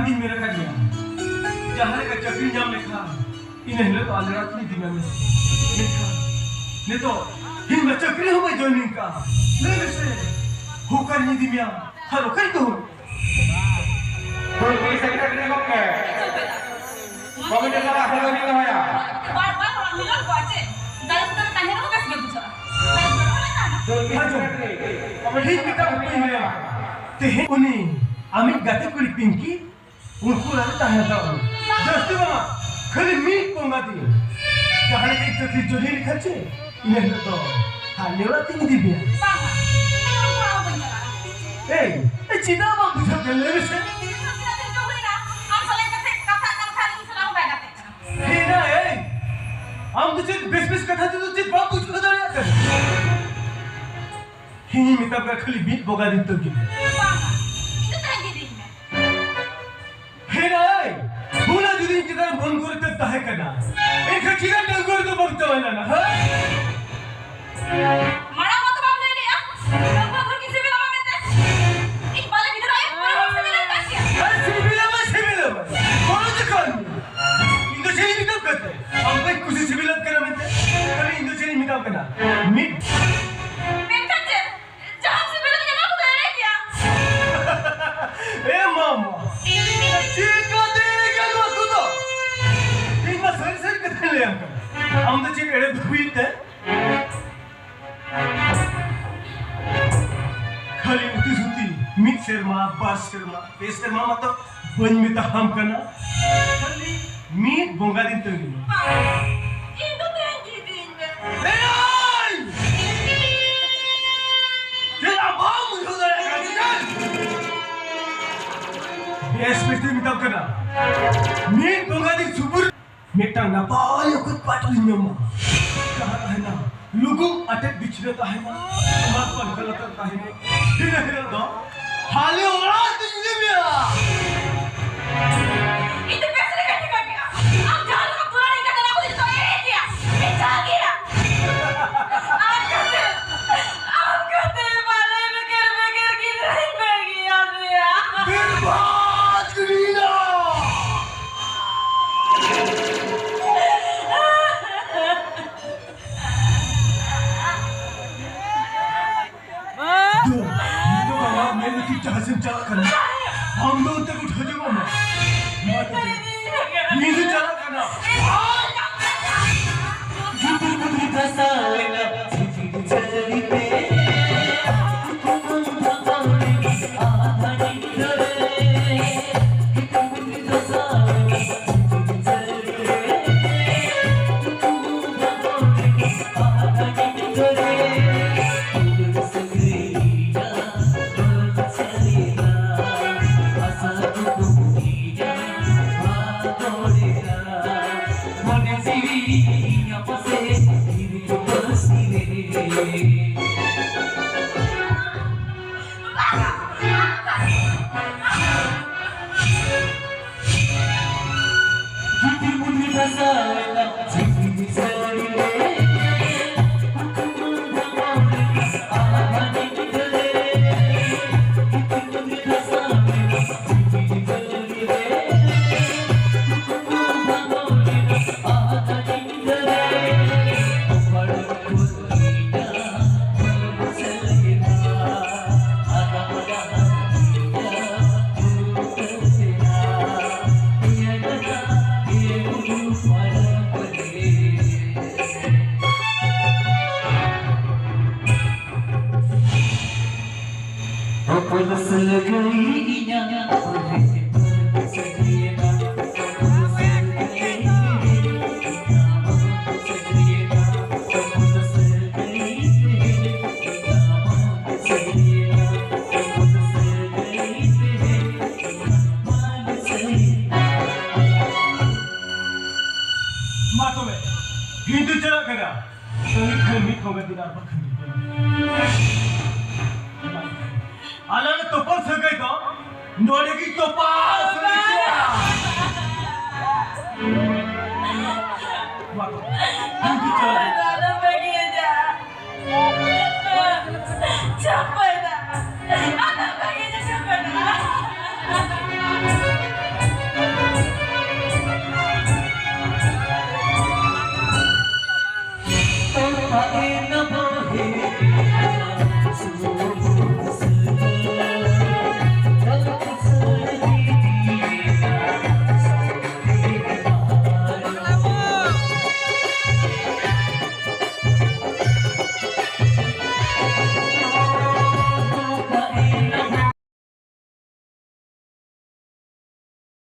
दिन मेरा कर दिया जहाँ का चक्री जाम लिखा इन्हें हिले तो आज रात नहीं दिया में लिखा नहीं तो हिन में चक्री हो गई जॉइनिंग का नहीं से होकर नहीं दिया हलो कर दो कोई सेक्रेटरी को क्या कमिटी का हलो नहीं होया बार-बार orang bilang gua aja dalam bentar tanya lu kasih gak bicara committee kita ऊपर है तेहे उन्हीं आमिर गाते कुली पिंकी उनको लाने ताहे ताऊ जस्ती बाबा खाली मीट पोंगा दी जहाँ के चक्री जोड़ी लिखा चे इन्हें तो हालेवा तीन दी बिया sama ini orang kurang bicara चिदा बाबा बुझा कर ले से हम तुझे बेस कथा तो तुझे बाप कुछ बता रहा कर ही मिता का खाली बीट बोगा दिन तो की itu kan dirinya हे ना बुला जुदी चिदा बन करते ताहे करना एक चिदा डंगोर तो बगता वाला ना हां mana mau tuh kamu ini ya kamu berkisi bilang apa mente ih balik gitu aja kamu bilang kasih ya civil कौन दुकान इंदो चेरी मिताब करते हम भाई कुछ सिविल करना mente कल इंदो चेरी मिताब करना मिट ए मामा चिका देगा लो तू तो इतना सर कितने ले अंकल हम तो चिक एड़े भूत है खाली उठी सुती मिट शर्मा बास शर्मा पेश शर्मा मतलब बन मिता हम करना खाली मीट बोंगा दिन तो गिनो itu kan dirinya तेरा बाप मुझे उधर Yes, mesti minta kena. Ni pengadi subur. Metang na paal yakut patulin nyama. Kahat hai na. Lugu atek bichre ta hai na. Mat pan galat ta hai na. Hina da. Hale orang tu ni dia. itu biasa kan juga dia am jangan kamu pulang ini kata aku itu ini dia bicara dia am kata malah mikir gini lagi ya dia Berbat gila. Itu kalau मैंने कितना हसन चला करना हम लोग तक उठा जाओ ना नींद चला करना जितनी बुद्धि फसाना जितनी चली पे Hindu cakap kena, kami kami kau ganti apa kami. Alam topan segai tu, nore ki topan segai. Hindu cakap. Ada pergi aja. Capek dah. Ada pergi aja capek dah. semua